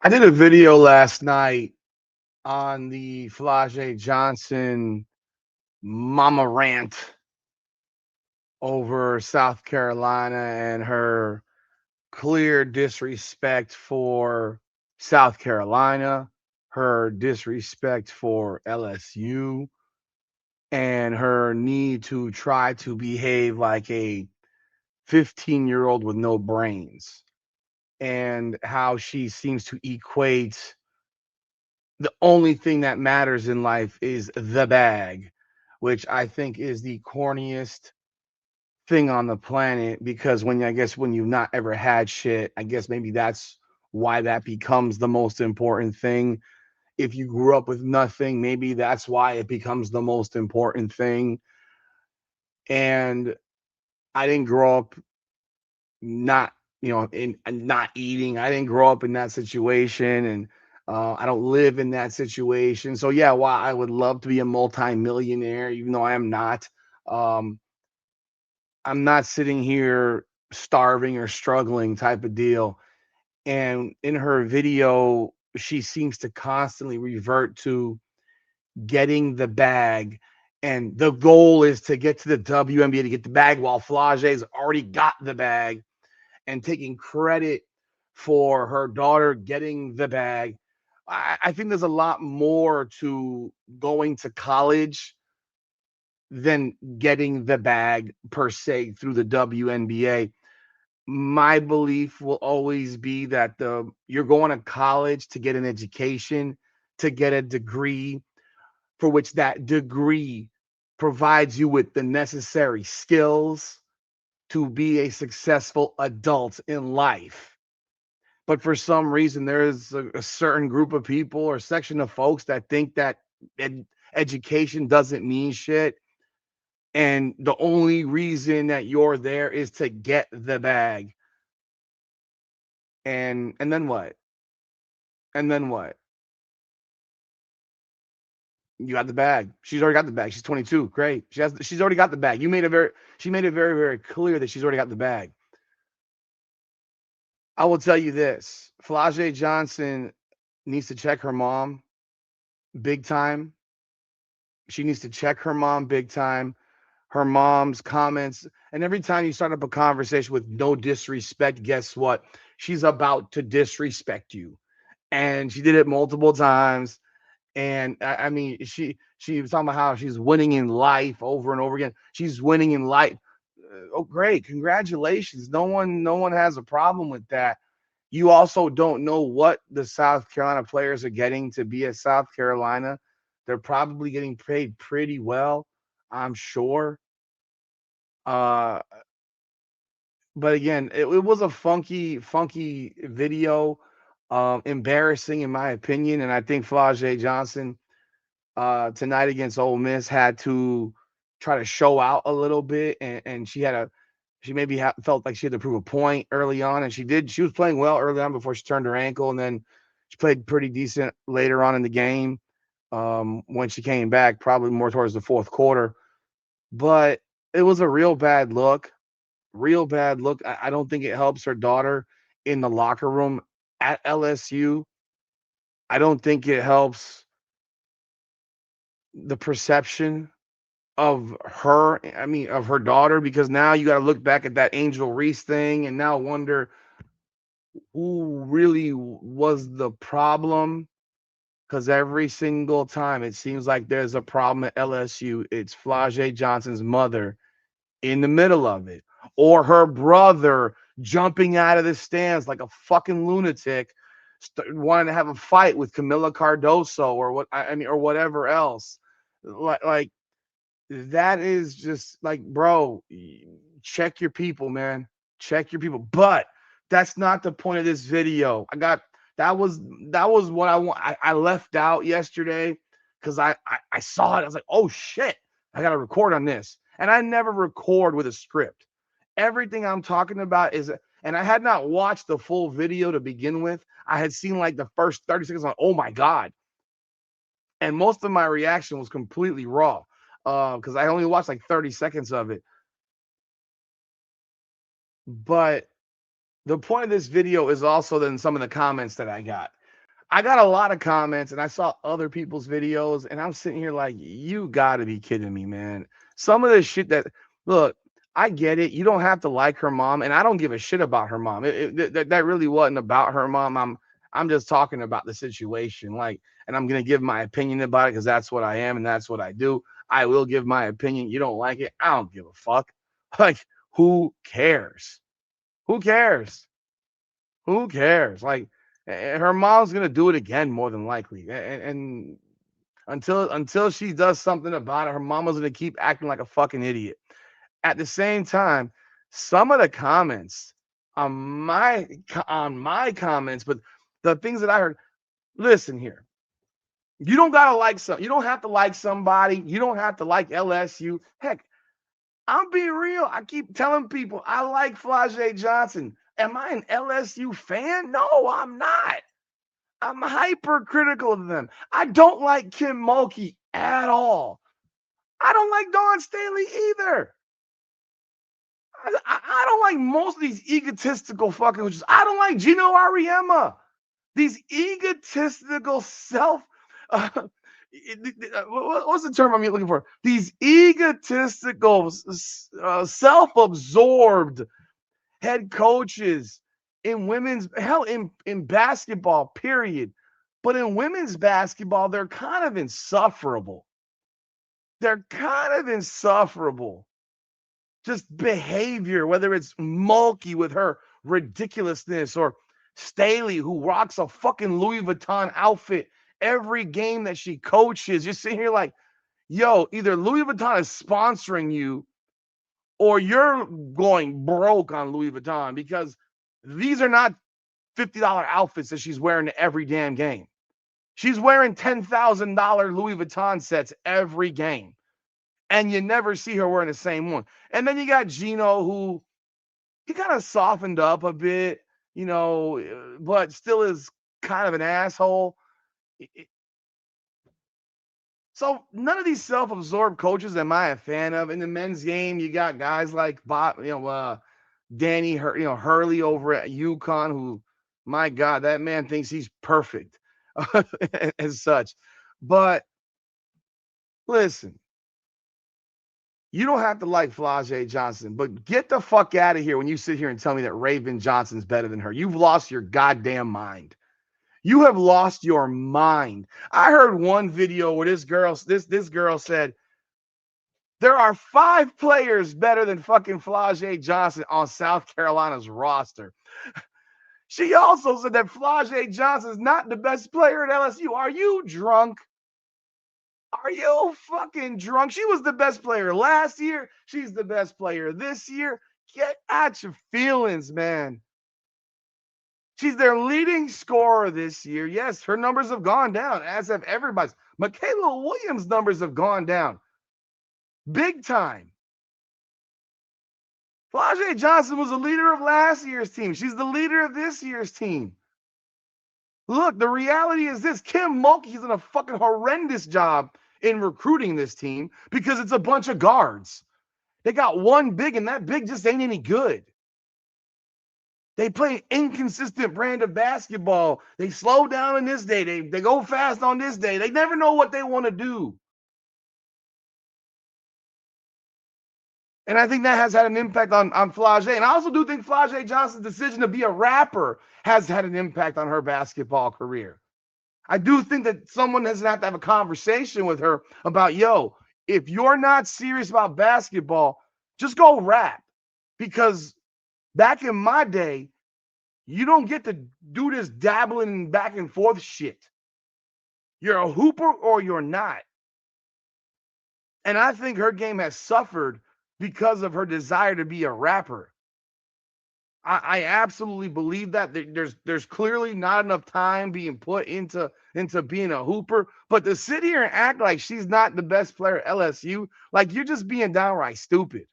I did a video last night on the Flau'jae Johnson mama rant over South Carolina and her clear disrespect for South Carolina, her disrespect for LSU, and her need to try to behave like a 15-year-old with no brains, and how she seems to equate the only thing that matters in life is the bag, which I think is the corniest thing on the planet. Because I guess when you've not ever had shit, I guess maybe that's why that becomes the most important thing. If you grew up with nothing, maybe that's why it becomes the most important thing. And I didn't grow up not, in not eating. I didn't grow up in that situation, and I don't live in that situation. So yeah, while I would love to be a multi-millionaire, even though I am not, um, I'm not sitting here starving or struggling type of deal. And in her video, she seems to constantly revert to getting the bag. And the goal is to get to the WNBA to get the bag, while Flau'jae's already got the bag, and taking credit for her daughter getting the bag. I think there's a lot more to going to college than getting the bag per se through the WNBA. My belief will always be that you're going to college to get an education, to get a degree, for which that degree provides you with the necessary skills to be a successful adult in life. But for some reason, there's a certain group of people or section of folks that think that education doesn't mean shit. And the only reason that you're there is to get the bag. And then what? And then what? You got the bag. She's already got the bag. She's 22. Great. She's already got the bag. She made it very, very clear that she's already got the bag. I will tell you this. Flau'jae Johnson needs to check her mom big time. She needs to check her mom big time. Her mom's comments. And every time you start up a conversation with no disrespect, guess what? She's about to disrespect you. And she did it multiple times. And I mean, she was talking about how she's winning in life over and over again. She's winning in life. Oh, great. Congratulations. No one has a problem with that. You also don't know what the South Carolina players are getting to be at South Carolina. They're probably getting paid pretty well, I'm sure. Uh, but again, it was a funky video, embarrassing in my opinion. And I think Flau'jae Johnson tonight against Ole Miss had to try to show out a little bit, and she maybe felt like she had to prove a point early on, and she did. She was playing well early on before she turned her ankle, and then she played pretty decent later on in the game, when she came back, probably more towards the fourth quarter. But it was a real bad look. I don't think it helps her daughter in the locker room at LSU. I don't think it helps the perception of her, I mean, of her daughter, because now you got to look back at that Angel Reese thing and now wonder who really was the problem. Because every single time it seems like there's a problem at LSU, it's Flau'jae Johnson's mother in the middle of it, or her brother jumping out of the stands like a fucking lunatic, wanting to have a fight with Camila Cardoso or what I mean, or whatever else. Like that is just like, bro, check your people, man. Check your people. But that's not the point of this video. That was what I want. I left out yesterday because I saw it. I was like, oh shit, I gotta record on this. And I never record with a script. Everything I'm talking about is, and I had not watched the full video to begin with. I had seen like the first 30 seconds on, oh my God. And most of my reaction was completely raw, because I only watched like 30 seconds of it. But the point of this video is also then some of the comments that I got. I got a lot of comments and I saw other people's videos and I'm sitting here like, you got to be kidding me, man. Some of the shit that, look, I get it. You don't have to like her mom, and I don't give a shit about her mom. That really wasn't about her mom. I'm just talking about the situation. Like, and I'm gonna give my opinion about it because that's what I am and that's what I do. I will give my opinion. You don't like it, I don't give a fuck. Like, who cares? Who cares? Who cares? Like, her mom's gonna do it again more than likely, and until she does something about it, her mama's gonna keep acting like a fucking idiot. At the same time, some of the comments on my comments, but the things that I heard. Listen here, you don't gotta like some. You don't have to like somebody. You don't have to like LSU. Heck, I'm being real. I keep telling people I like Flau'jae Johnson. Am I an LSU fan? No, I'm not. I'm hypercritical of them. I don't like Kim Mulkey at all. I don't like Dawn Staley either. I don't like most of these egotistical fucking witches. I don't like Gino Ariema. These egotistical uh, what's the term I'm looking for? These egotistical, self-absorbed head coaches in women's, hell, in basketball, period. But in women's basketball, they're kind of insufferable. They're kind of insufferable. Just behavior, whether it's Mulkey with her ridiculousness or Staley, who rocks a fucking Louis Vuitton outfit every game that she coaches. You're sitting here like, yo, either Louis Vuitton is sponsoring you or you're going broke on Louis Vuitton, because these are not $50 outfits that she's wearing to every damn game. She's wearing $10,000 Louis Vuitton sets every game, and you never see her wearing the same one. And then you got Gino, who he kind of softened up a bit, but still is kind of an asshole. So none of these self-absorbed coaches am I a fan of. In the men's game, you got guys like Danny Hurley over at UConn, who, my God, that man thinks he's perfect as such. But listen, you don't have to like Flau'jae Johnson, but get the fuck out of here when you sit here and tell me that Raven Johnson's better than her. You've lost your goddamn mind. You have lost your mind. I heard one video where this girl said there are 5 players better than fucking Flau'jae Johnson on South Carolina's roster. She also said that Flau'jae Johnson is not the best player at LSU. Are you drunk? Are you fucking drunk? She was the best player last year. She's the best player this year. Get out your feelings, man. She's their leading scorer this year. Yes, her numbers have gone down, as have everybody's. Michaela Williams' numbers have gone down big time. Flau'jae Johnson was the leader of last year's team. She's the leader of this year's team. Look, the reality is this. Kim Mulkey's done a fucking horrendous job in recruiting this team because it's a bunch of guards. They got one big, and that big just ain't any good. They play an inconsistent brand of basketball. They slow down on this day. They go fast on this day. They never know what they want to do. And I think that has had an impact on Flau'jae. And I also do think Flau'jae Johnson's decision to be a rapper has had an impact on her basketball career. I do think that someone has to have a conversation with her about, yo, if you're not serious about basketball, just go rap. Because back in my day, you don't get to do this dabbling back and forth shit. You're a hooper or you're not. And I think her game has suffered because of her desire to be a rapper. I absolutely believe that there's clearly not enough time being put into being a hooper. But to sit here and act like she's not the best player at LSU, like you're just being downright stupid.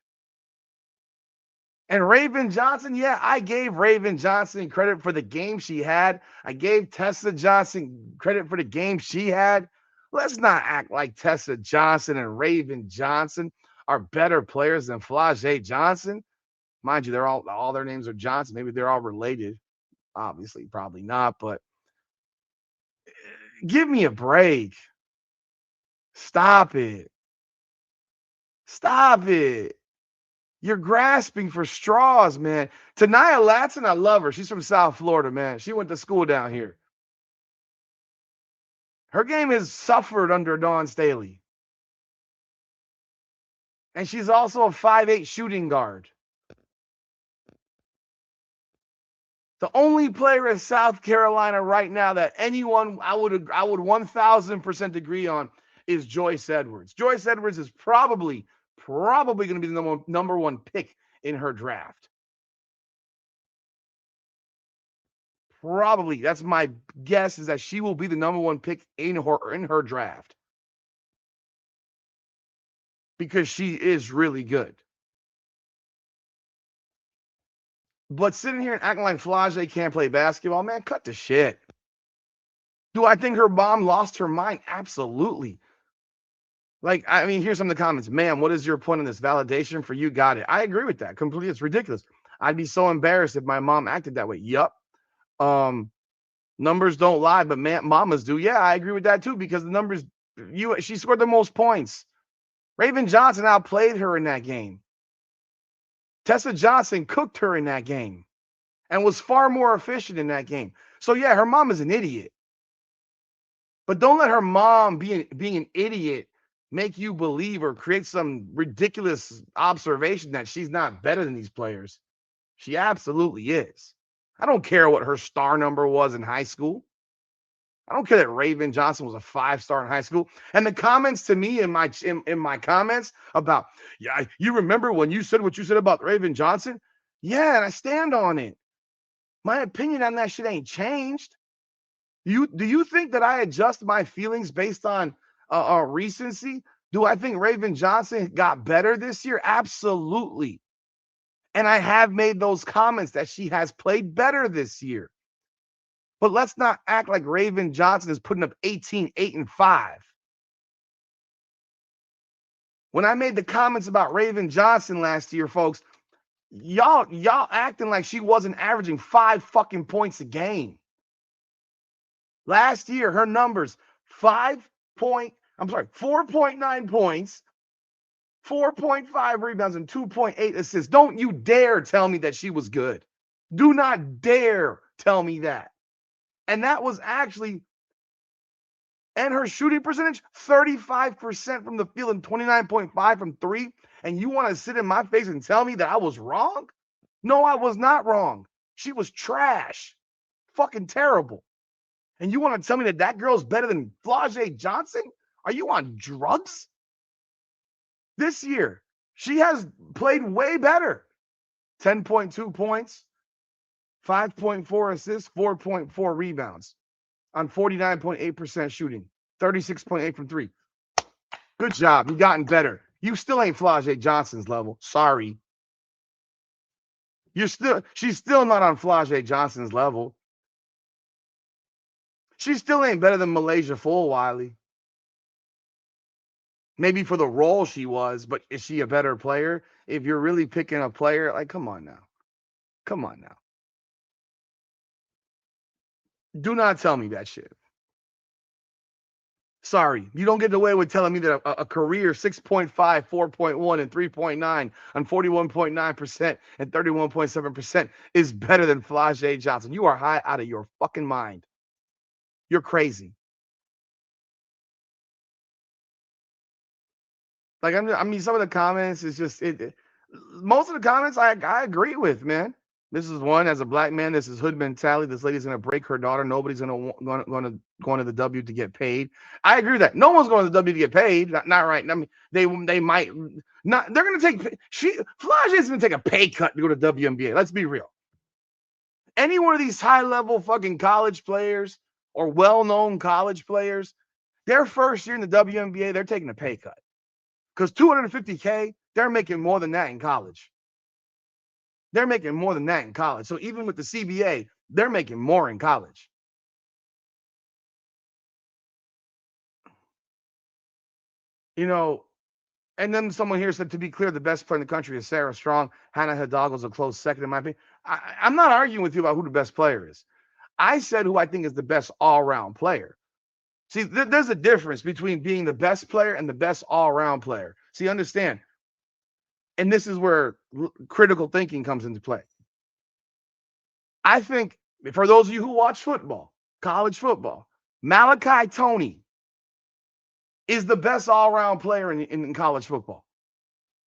And Raven Johnson, yeah, I gave Raven Johnson credit for the game she had. I gave Tessa Johnson credit for the game she had. Let's not act like Tessa Johnson and Raven Johnson are better players than Flau'jae Johnson. Mind you, they're all their names are Johnson. Maybe they're all related. Obviously, probably not. But Give me a break. Stop it. Stop it. You're grasping for straws, man. Tanaya Latson, I love her. She's from South Florida, man. She went to school down here. Her game has suffered under Dawn Staley. And she's also a 5'8 shooting guard. The only player in South Carolina right now that anyone I would 1000% agree on is Joyce Edwards. Joyce Edwards is probably going to be the number one pick in her draft. Probably. That's my guess, is that she will be the number one pick in her draft. Because she is really good. But sitting here and acting like Flau'jae can't play basketball, man, cut the shit. Do I think her mom lost her mind? Absolutely. Like, I mean, here's some of the comments. Ma'am, what is your point on this? Validation for you? Got it. I agree with that completely. It's ridiculous. I'd be so embarrassed if my mom acted that way. Yup. Numbers don't lie, but mamas do. Yeah, I agree with that too, because the numbers, she scored the most points. Raven Johnson outplayed her in that game. Tessa Johnson cooked her in that game and was far more efficient in that game. So, yeah, her mom is an idiot. But don't let her mom being an idiot make you believe or create some ridiculous observation that she's not better than these players. She absolutely is. I don't care what her star number was in high school. I don't care that Raven Johnson was a 5-star in high school. And the comments to me in my comments about, yeah, you remember when you said what you said about Raven Johnson? Yeah, and I stand on it. My opinion on that shit ain't changed. Do you think that I adjust my feelings based on recency? Do I think Raven Johnson got better this year? Absolutely. And I have made those comments that she has played better this year. But let's not act like Raven Johnson is putting up 18, 8, and 5. When I made the comments about Raven Johnson last year, folks, y'all acting like she wasn't averaging 5 fucking points a game. Last year, her numbers, 4.9 points, 4.5 rebounds, and 2.8 assists. Don't you dare tell me that she was good. Do not dare tell me that. And that was actually, and her shooting percentage, 35% from the field and 29.5 from three. And you want to sit in my face and tell me that I was wrong? No, I was not wrong. She was trash. Fucking terrible. And you want to tell me that girl's better than Flau'jae Johnson? Are you on drugs? This year, she has played way better. 10.2 points, 5.4 assists, 4.4 rebounds on 49.8% shooting, 36.8 from three. Good job. You've gotten better. You still ain't Flau'jae Johnson's level. Sorry. She's still not on Flau'jae Johnson's level. She still ain't better than Malaysia Fulwiley. Maybe for the role she was, but is she a better player? If you're really picking a player, like, come on now. Come on now. Do not tell me that shit. Sorry, you don't get away with telling me that a career 6.5, 4.1, and 3.9 on 41.9% and 31.7% is better than Flau'jae Johnson. You are high out of your fucking mind. You're crazy. Like, I mean, some of the comments is just most of the comments I agree with, man. This is one, as a black man, this is hood mentality. This lady's gonna break her daughter. Nobody's gonna go to the W to get paid. I agree with that. No one's going to the W to get paid. Not right. I mean, they might not. They're gonna take. Flau'jae's gonna take a pay cut to go to WNBA. Let's be real. Any one of these high-level fucking college players or well-known college players, their first year in the WNBA, they're taking a pay cut. Because $250K, they're making more than that in college. They're making more than that in college. So even with the CBA, they're making more in college. You know, and then someone here said, to be clear, the best player in the country is Sarah Strong. Hannah Hidalgo's a close second, in my opinion. I'm not arguing with you about who the best player is. I said who I think is the best all-around player. See, there's a difference between being the best player and the best all-around player. See, understand. And this is where critical thinking comes into play. I think for those of you who watch football, college football, Malachi Tony is the best all-around player in college football.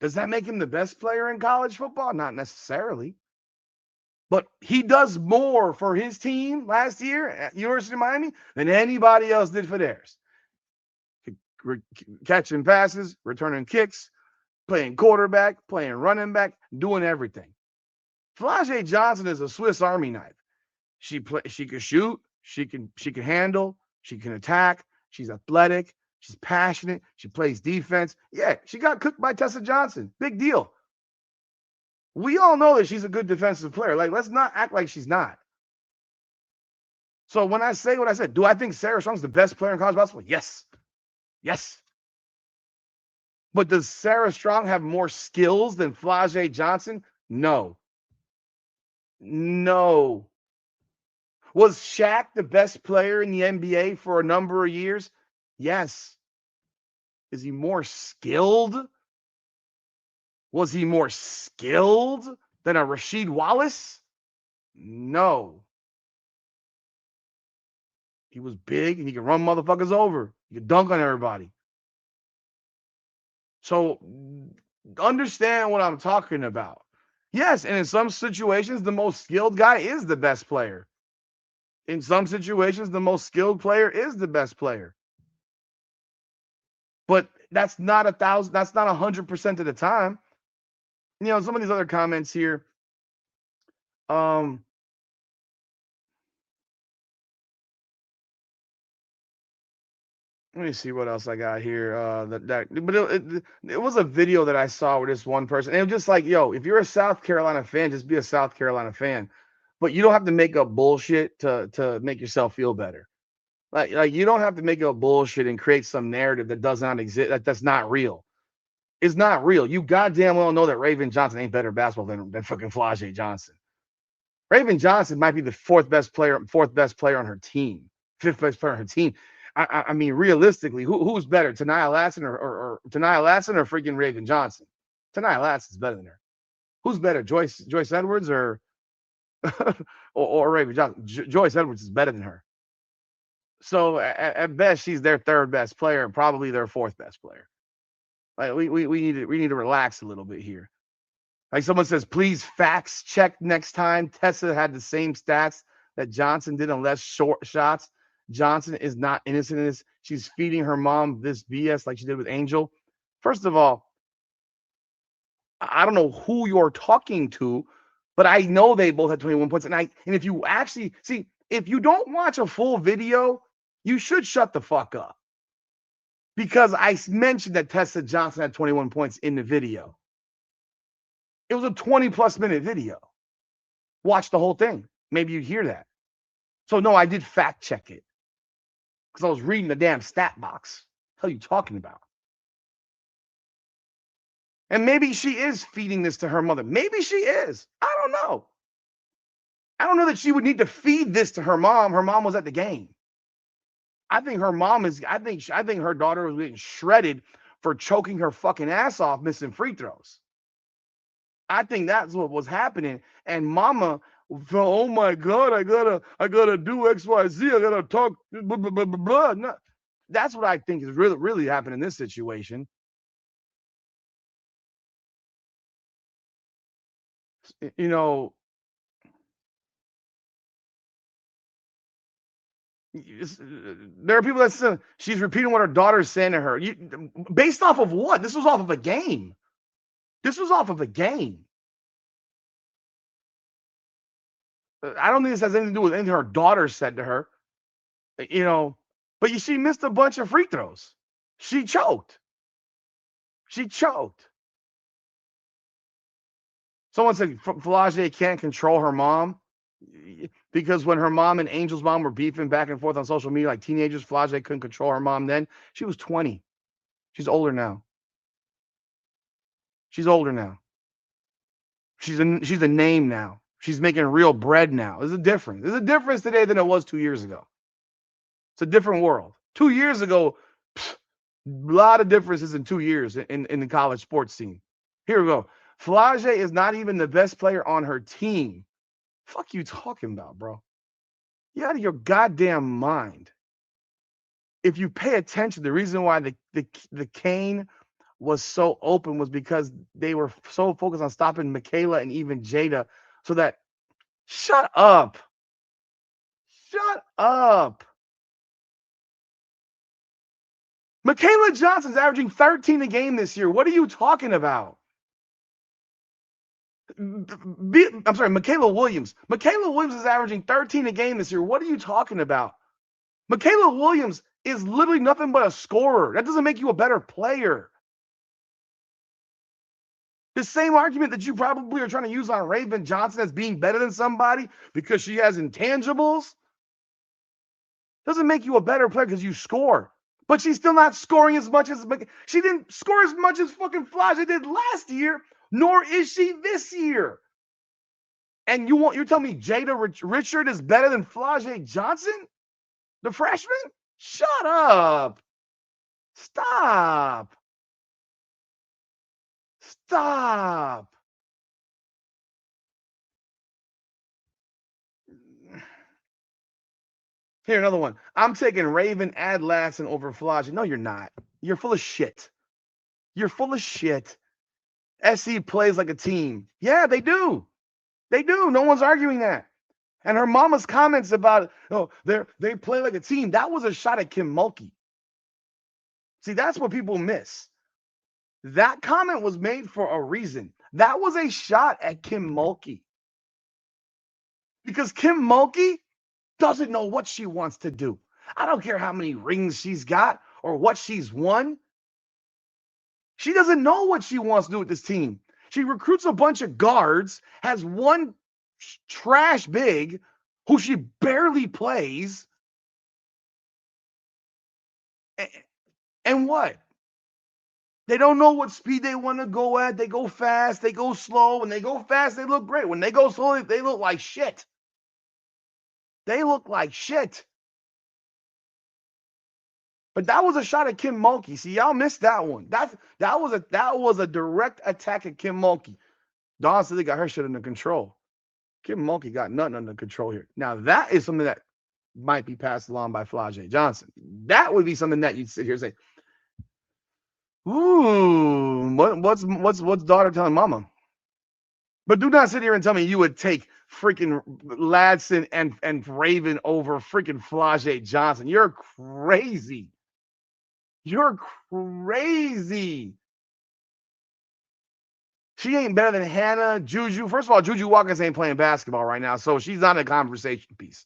Does that make him the best player in college football? Not necessarily. But he does more for his team last year at University of Miami than anybody else did for theirs. Catching passes, returning kicks, playing quarterback, playing running back, doing everything. Flau'jae Johnson is a Swiss Army knife. She can shoot, she can handle, she can attack, she's athletic, she's passionate, she plays defense. Yeah, she got cooked by Tessa Johnson. Big deal. We all know that she's a good defensive player. Like, let's not act like she's not. So when I say what I said, do I think Sarah Strong's the best player in college basketball? Yes. Yes. But does Sarah Strong have more skills than Flau'jae Johnson? No. No. Was Shaq the best player in the NBA for a number of years? Yes. Is he more skilled? Was he more skilled than a Rasheed Wallace? No. He was big and he could run motherfuckers over. He could dunk on everybody. So understand what I'm talking about. Yes, and in some situations, the most skilled guy is the best player. In some situations, the most skilled player is the best player. But that's not 100% of the time. You know, some of these other comments here. Let me see what else I got here. But it was a video that I saw with this one person. And it was just like, yo, if you're a South Carolina fan, just be a South Carolina fan. But you don't have to make up bullshit to make yourself feel better. Like you don't have to make up bullshit and create some narrative that does not exist. That's not real. It's not real. You goddamn well know that Raven Johnson ain't better basketball than fucking Flau'jae Johnson. Raven Johnson might be the fourth best player on her team, fifth best player on her team. I mean, realistically, who's better, Tania Latson or Tania Latson or freaking Raven Johnson? Tania Latson's better than her. Who's better, Joyce Edwards or or Raven Johnson? Joyce Edwards is better than her. So at best, she's their third best player and probably their fourth best player. Like we need to relax a little bit here. Like someone says, please facts check next time. Tessa had the same stats that Johnson did on less short shots. Johnson is not innocent in this. She's feeding her mom this BS like she did with Angel. First of all, I don't know who you're talking to, but I know they both had 21 points. And if you actually see, if you don't watch a full video, you should shut the fuck up. Because I mentioned that Tessa Johnson had 21 points in the video. It was a 20-plus minute video. Watch the whole thing. Maybe you'd hear that. So, no, I did fact check it. Because I was reading the damn stat box. What the hell are you talking about? And maybe she is feeding this to her mother. Maybe she is. I don't know. I don't know that she would need to feed this to her mom. Her mom was at the game. I think her mom is, I think her daughter was getting shredded for choking her fucking ass off, missing free throws. I think that's what was happening. And mama, oh my God, I gotta do XYZ. I gotta talk, blah, blah, blah, blah, blah. No, that's what I think is really happening in this situation. You know, there are people that say she's repeating what her daughter's saying to her. Based off of what? This was off of a game. This was off of a game. I don't think this has anything to do with anything her daughter said to her. You know, but she missed a bunch of free throws. She choked. Someone said Flau'jae can't control her mom because when her mom and Angel's mom were beefing back and forth on social media like teenagers, Flau'jae couldn't control her mom then. She was 20. She's older now. She's a name now. She's making real bread now. There's a difference. There's a difference today than it was 2 years ago. It's a different world. 2 years ago, a lot of differences in 2 years in the college sports scene. Here we go. Flau'jae is not even the best player on her team. Fuck you talking about, bro? You out of your goddamn mind. If you pay attention, the reason why the cane was so open was because they were so focused on stopping Michaela and even Jada, so that shut up. Shut up. Michaela Johnson's averaging 13 a game this year. What are you talking about? I'm sorry, Michaela Williams. Michaela Williams is averaging 13 a game this year. What are you talking about? Michaela Williams is literally nothing but a scorer. That doesn't make you a better player. The same argument that you probably are trying to use on Raven Johnson as being better than somebody because she has intangibles doesn't make you a better player because you score. But she's still not scoring as much as she didn't score as much as fucking Flau'jae did last year, nor is she this year. And you're telling me Jada Richard is better than Flau'jae Johnson, the freshman? Shut up. Stop. Stop. Here, another one. I'm taking Raven Adlasson over Flau'jae. No, you're not. You're full of shit. You're full of shit. SC plays like a team. Yeah, they do. They do. No one's arguing that. And her mama's comments about, oh, they play like a team. That was a shot at Kim Mulkey. See, that's what people miss. That comment was made for a reason. That was a shot at Kim Mulkey. Because Kim Mulkey doesn't know what she wants to do. I don't care how many rings she's got or what she's won. She doesn't know what she wants to do with this team. She recruits a bunch of guards, has one trash big who she barely plays. And what? They don't know what speed they want to go at. They go fast, they go slow. When they go fast, they look great. When they go slow, they look like shit. They look like shit. But that was a shot at Kim Mulkey. See, y'all missed that one. That was a direct attack at Kim Mulkey. Dawn said they got her shit under control. Kim Mulkey got nothing under control here. Now that is something that might be passed along by Flau'jae Johnson. That would be something that you'd sit here and say, "Ooh, what's daughter telling mama?" But do not sit here and tell me you would take freaking Ladson and Raven over freaking Flau'jae Johnson. You're crazy. You're crazy. She ain't better than Hannah, Juju. First of all, Juju Watkins ain't playing basketball right now, so she's not a conversation piece.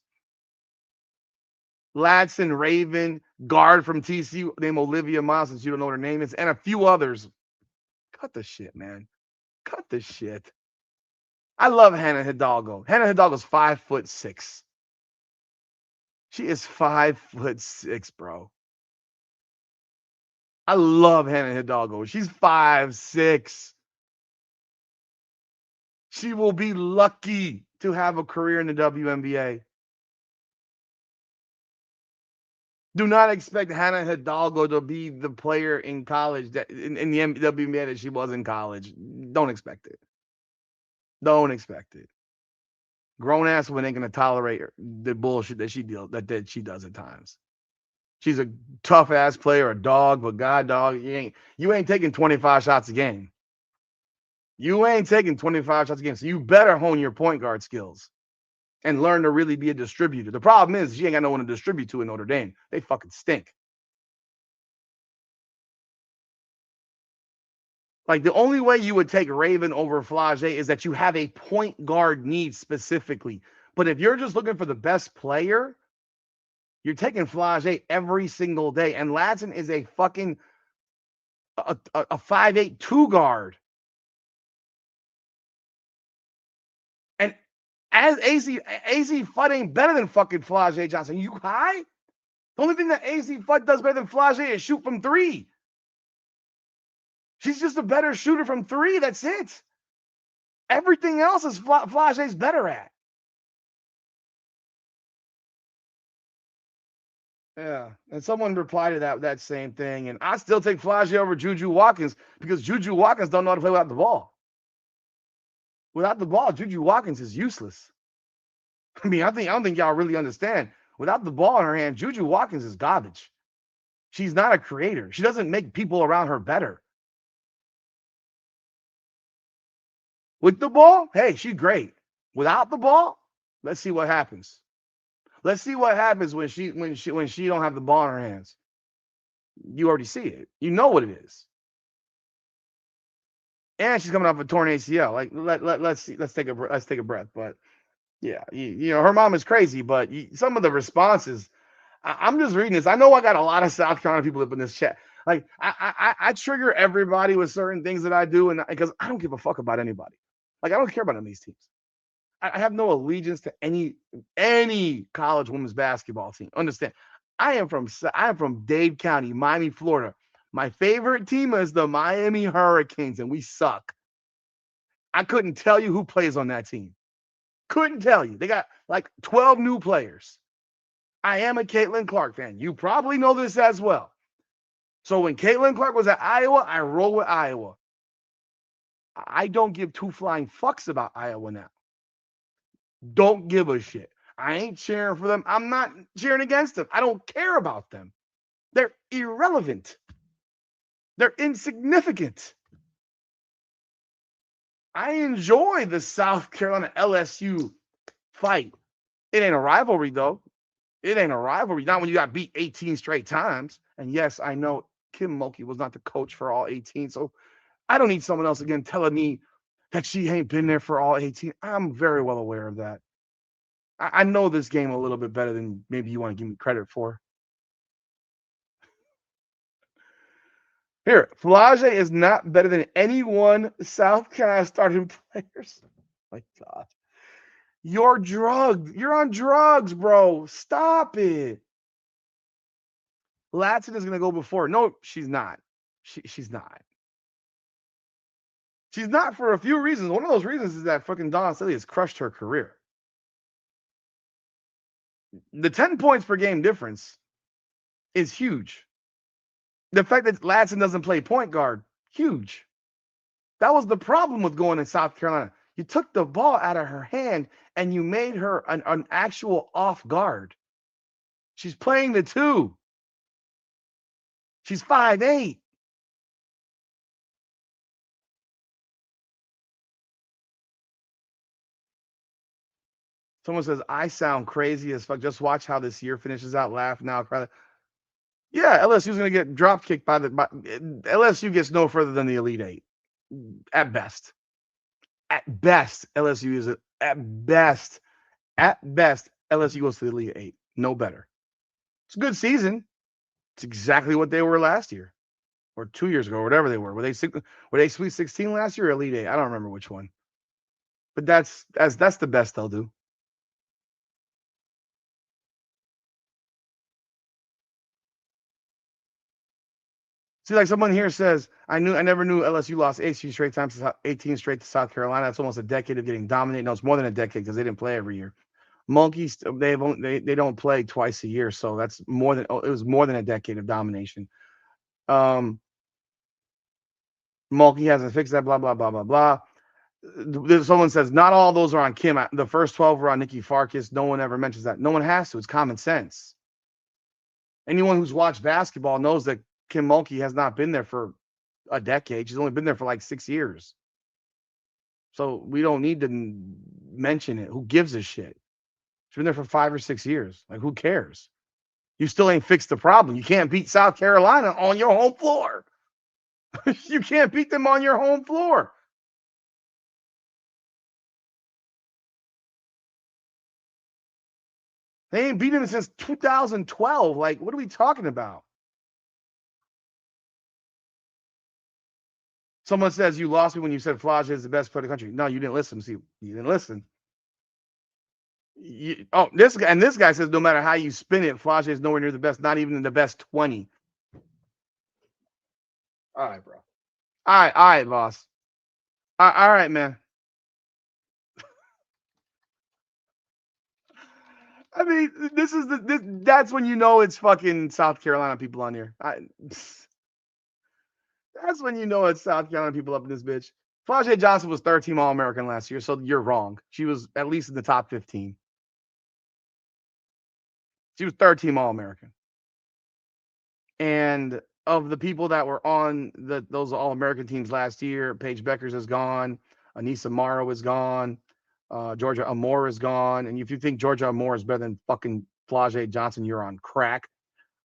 Ladson, Raven, guard from TCU named Olivia Miles, since you don't know what her name is, and a few others. Cut the shit, man. Cut the shit. I love Hannah Hidalgo. Hannah Hidalgo's 5'6". She is 5'6", bro. I love Hannah Hidalgo. She's 5'6". She will be lucky to have a career in the WNBA. Do not expect Hannah Hidalgo to be the player in college that in the WNBA that she was in college. Don't expect it. Don't expect it. Grown ass women ain't gonna tolerate the bullshit that she does at times. She's a tough ass player, a dog, but God dog, you ain't taking 25 shots a game. You ain't taking 25 shots a game. So you better hone your point guard skills and learn to really be a distributor. The problem is she ain't got no one to distribute to in Notre Dame. They fucking stink. Like the only way you would take Raven over Flau'jae is that you have a point guard need specifically. But if you're just looking for the best player, you're taking Flau'jae every single day. And Ladson is a fucking a 5'8" 2 guard. And as AC Fudd ain't better than fucking Flau'jae Johnson. You high? The only thing that AC Fudd does better than Flau'jae is shoot from 3. She's just a better shooter from 3. That's it. Everything else is Flau'jae's better at. Yeah, and someone replied to that same thing, and I still take Flau'jae over Juju Watkins because Juju Watkins don't know how to play without the ball. Without the ball, Juju Watkins is useless. I mean, I don't think y'all really understand. Without the ball in her hand, Juju Watkins is garbage. She's not a creator. She doesn't make people around her better. With the ball, hey, she's great. Without the ball, let's see what happens. Let's see what happens when she don't have the ball in her hands. You already see it. You know what it is. And she's coming off a torn ACL. Like let's see, let's take a breath. But yeah, you know her mom is crazy, but some of the responses. I'm just reading this. I know I got a lot of South Carolina people up in this chat. Like I trigger everybody with certain things that I do, and because I don't give a fuck about anybody. Like I don't care about any of these teams. I have no allegiance to any college women's basketball team. Understand? I am from Dade County, Miami, Florida. My favorite team is the Miami Hurricanes, and we suck. I couldn't tell you who plays on that team. Couldn't tell you. They got like 12 new players. I am a Caitlin Clark fan. You probably know this as well. So when Caitlin Clark was at Iowa, I roll with Iowa. I don't give two flying fucks about Iowa now. Don't give a shit. I ain't cheering for them. I'm not cheering against them. I don't care about them. They're irrelevant. They're insignificant. I enjoy the South Carolina LSU fight. It ain't a rivalry, though. It ain't a rivalry. Not when you got beat 18 straight times. And yes, I know Kim Mulkey was not the coach for all 18. So I don't need someone else again telling me that she ain't been there for all 18. I'm very well aware of that. I know this game a little bit better than maybe you want to give me credit for. Here, Flau'jae is not better than any one South Carolina starting players. My God. You're drugged. You're on drugs, bro. Stop it. Latson is going to go before. No, she's not. She's not. She's not for a few reasons. One of those reasons is that fucking Dawn Staley has crushed her career. The 10 points per game difference is huge. The fact that Latson doesn't play point guard, huge. That was the problem with going in South Carolina. You took the ball out of her hand and you made her an actual off guard. She's playing the two. She's 5'8". Someone says, I sound crazy as fuck. Just watch how this year finishes out. Laugh now, cry. Yeah, LSU's going to get drop kicked by LSU gets no further than the Elite Eight. At best. At best, LSU is at best, LSU goes to the Elite Eight. No better. It's a good season. It's exactly what they were last year. Or 2 years ago, or whatever they were. Were they Sweet 16 last year or Elite Eight? I don't remember which one. But that's the best they'll do. See, like someone here says, I never knew LSU lost 18 straight times, 18 straight to South Carolina. That's almost a decade of getting dominated. No, it's more than a decade because they didn't play every year. Monkeys, they don't play twice a year, so that's more than it was more than a decade of domination. Mulkey hasn't fixed that. Blah blah blah blah blah. Someone says not all those are on Kim. The first 12 were on Nikki Farkas. No one ever mentions that. No one has to. It's common sense. Anyone who's watched basketball knows that Kim Mulkey has not been there for a decade. She's only been there for like 6 years. So we don't need to mention it. Who gives a shit? She's been there for 5 or 6 years. Like, who cares? You still ain't fixed the problem. You can't beat South Carolina on your home floor. You can't beat them on your home floor. They ain't beaten them since 2012. Like, what are we talking about? Someone says you lost me when you said Flau'jae is the best player in the country. No, you didn't listen. See, you didn't listen. This guy says no matter how you spin it, Flau'jae is nowhere near the best, not even in the best 20. All right, bro. All right, boss. All right, man. I mean, that's when you know it's fucking South Carolina people on here. That's when you know it's South Carolina people up in this bitch. Flau'jae Johnson was third team All American last year, so you're wrong. She was at least in the top 15. She was third team All American. And of the people that were on those All American teams last year, Paige Beckers is gone, Anissa Morrow is gone, Georgia Amore is gone. And if you think Georgia Amore is better than fucking Flau'jae Johnson, you're on crack.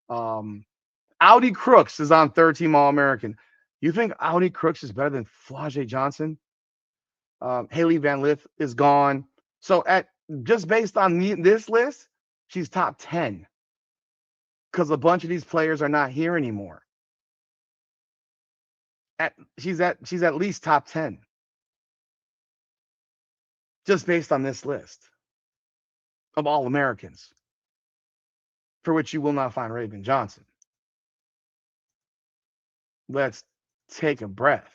Audi Crooks is on third team All American. You think Audi Crooks is better than Flau'jae Johnson? Haley Van Lith is gone. So just based on this list, she's top 10 because a bunch of these players are not here anymore. She's at least top 10 just based on this list of All Americans, for which you will not find Raven Johnson. Let's take a breath.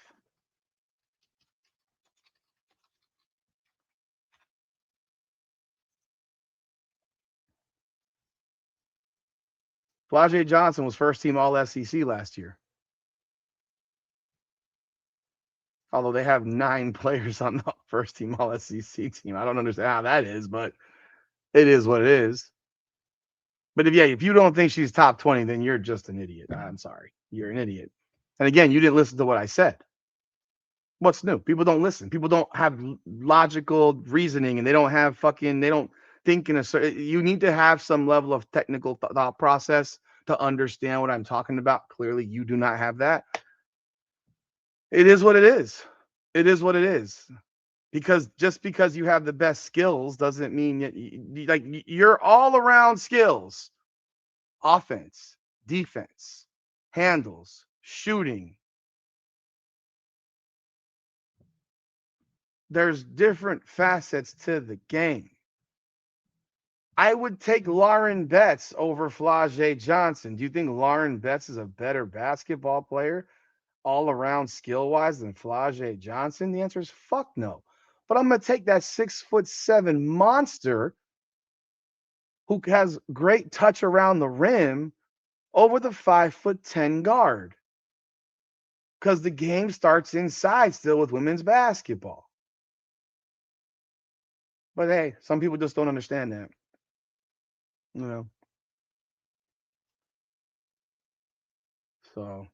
Flau'jae Johnson was first team All SEC last year. Although they have 9 players on the first team All SEC team. I don't understand how that is, but it is what it is. But if you don't think she's top 20, then you're just an idiot. I'm sorry. You're an idiot. And again, you didn't listen to what I said. What's new? People don't listen. People don't have logical reasoning, and they don't think in a certain. You need to have some level of technical thought process to understand what I'm talking about. Clearly, you do not have that. It is what it is. It is what it is. Because just because you have the best skills doesn't mean your all around skills, offense, defense, handles, shooting. There's different facets to the game. I would take Lauren Betts over Flau'jae Johnson. Do you think Lauren Betts is a better basketball player all around skill wise than Flau'jae Johnson? The answer is fuck no. But I'm going to take that 6'7" monster who has great touch around the rim over the 5'10" guard. Because the game starts inside still with women's basketball. But hey, some people just don't understand that. You know. So,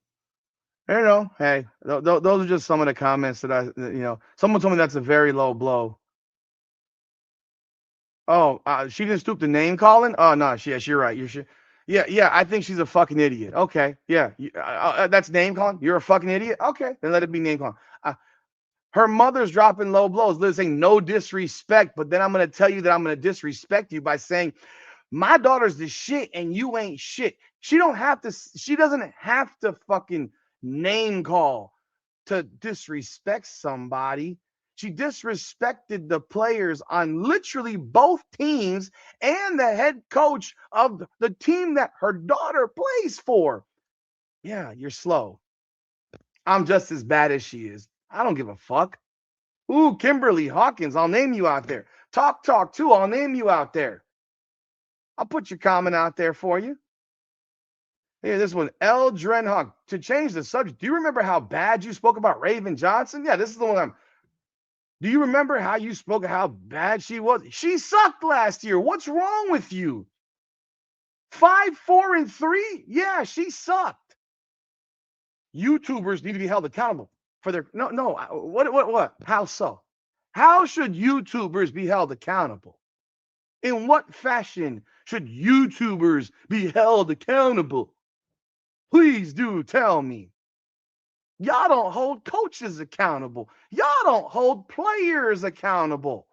I don't know. Hey, those are just some of the comments that someone told me that's a very low blow. Oh, she didn't stoop to name calling? Oh, no, yes, you're right. Yeah, I think she's a fucking idiot. Okay, yeah, that's name calling? You're a fucking idiot? Okay, then let it be name calling. Her mother's dropping low blows, Liz saying no disrespect, but then I'm going to tell you that I'm going to disrespect you by saying my daughter's the shit and you ain't shit. She doesn't have to fucking name call to disrespect somebody. She disrespected the players on literally both teams and the head coach of the team that her daughter plays for. Yeah, you're slow. I'm just as bad as she is. I don't give a fuck. Ooh, Kimberly Hawkins, I'll name you out there. Talk too, I'll name you out there. I'll put your comment out there for you. Hey, this one, L. Drenhawk. To change the subject, do you remember how bad you spoke about Raven Johnson? Yeah, this is the one Do you remember how you spoke of how bad she was? She sucked last year. What's wrong with you? 5, 4, and 3? Yeah, she sucked. YouTubers need to be held accountable for their what? How so? How should YouTubers be held accountable? In what fashion should YouTubers be held accountable? Please do tell me. Y'all don't hold coaches accountable. Y'all don't hold players accountable.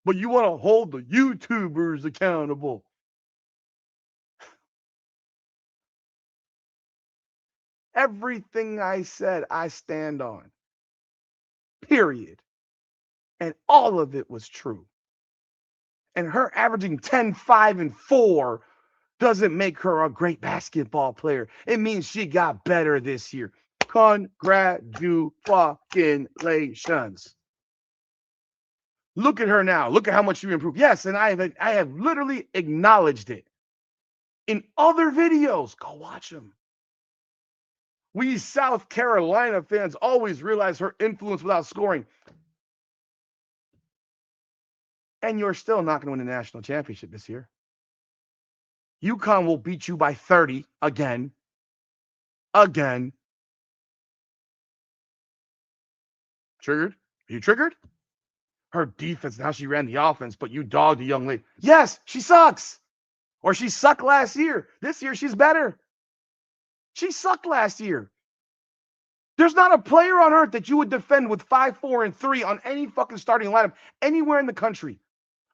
But you want to hold the YouTubers accountable. Everything I said, I stand on. Period. And all of it was true. And her averaging 10, 5, and 4 doesn't make her a great basketball player. It means she got better this year. Congratulations. Look at her now. Look at how much you improved. Yes, and I have literally acknowledged it. In other videos, go watch them. We South Carolina fans always realize her influence without scoring. And you're still not going to win the national championship this year. UConn will beat you by 30 again. Again. Triggered? Are you triggered? Her defense, now she ran the offense, but you dogged the young lady. Yes, she sucks. Or she sucked last year. This year, she's better. She sucked last year. There's not a player on earth that you would defend with 5, 4, and 3 on any fucking starting lineup anywhere in the country.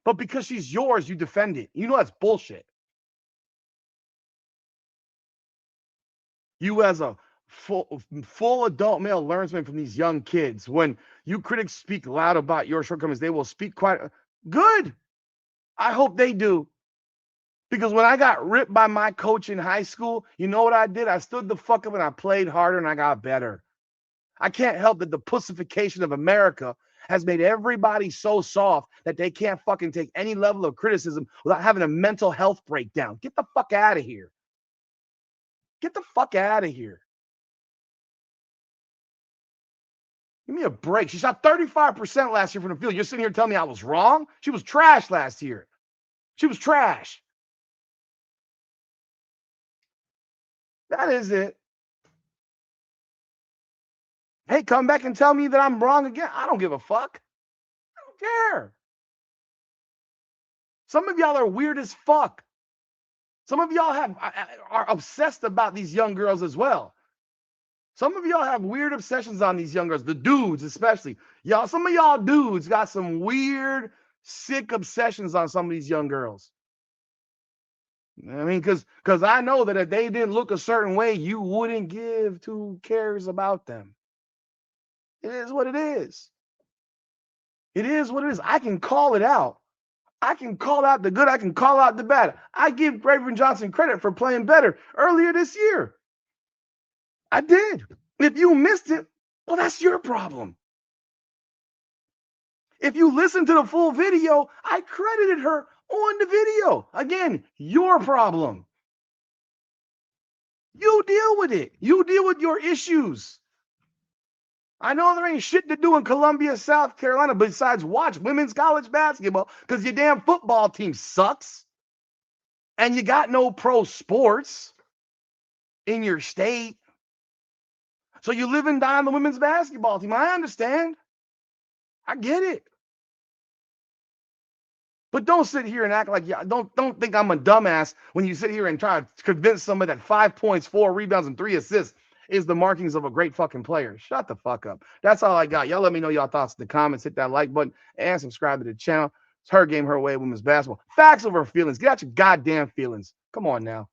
But because she's yours, you defend it. You know that's bullshit. You as a full adult male learnsman from these young kids, when you critics speak loud about your shortcomings, they will speak quite good. I hope they do. Because when I got ripped by my coach in high school, you know what I did? I stood the fuck up and I played harder and I got better. I can't help that the pussification of America has made everybody so soft that they can't fucking take any level of criticism without having a mental health breakdown. Get the fuck out of here. Get the fuck out of here. Give me a break. She shot 35% last year from the field. You're sitting here telling me I was wrong? She was trash last year. She was trash. That is it. Hey, come back and tell me that I'm wrong again. I don't give a fuck. I don't care. Some of y'all are weird as fuck. Some of y'all are obsessed about these young girls as well. Some of y'all have weird obsessions on these young girls, the dudes especially. Y'all, some of y'all dudes got some weird, sick obsessions on some of these young girls. I mean, because I know that if they didn't look a certain way, you wouldn't give 2 cares about them. It is what it is. It is what it is. I can call it out. I can call out the good. I can call out the bad. I give Braven Johnson credit for playing better earlier this year. I did. If you missed it, well, that's your problem. If you listen to the full video, I credited her on the video. Again, your problem. You deal with it. You deal with your issues. I know there ain't shit to do in Columbia, South Carolina besides watch women's college basketball because your damn football team sucks. And you got no pro sports in your state. So you live and die on the women's basketball team. I understand. I get it. But don't sit here and act like don't think I'm a dumbass when you sit here and try to convince somebody that 5 points, 4 rebounds, and 3 assists is the markings of a great fucking player. Shut the fuck up. That's all I got. Y'all let me know y'all thoughts in the comments. Hit that like button and subscribe to the channel. It's Her Game, Her Way, women's basketball. Facts over feelings. Get out your goddamn feelings. Come on now.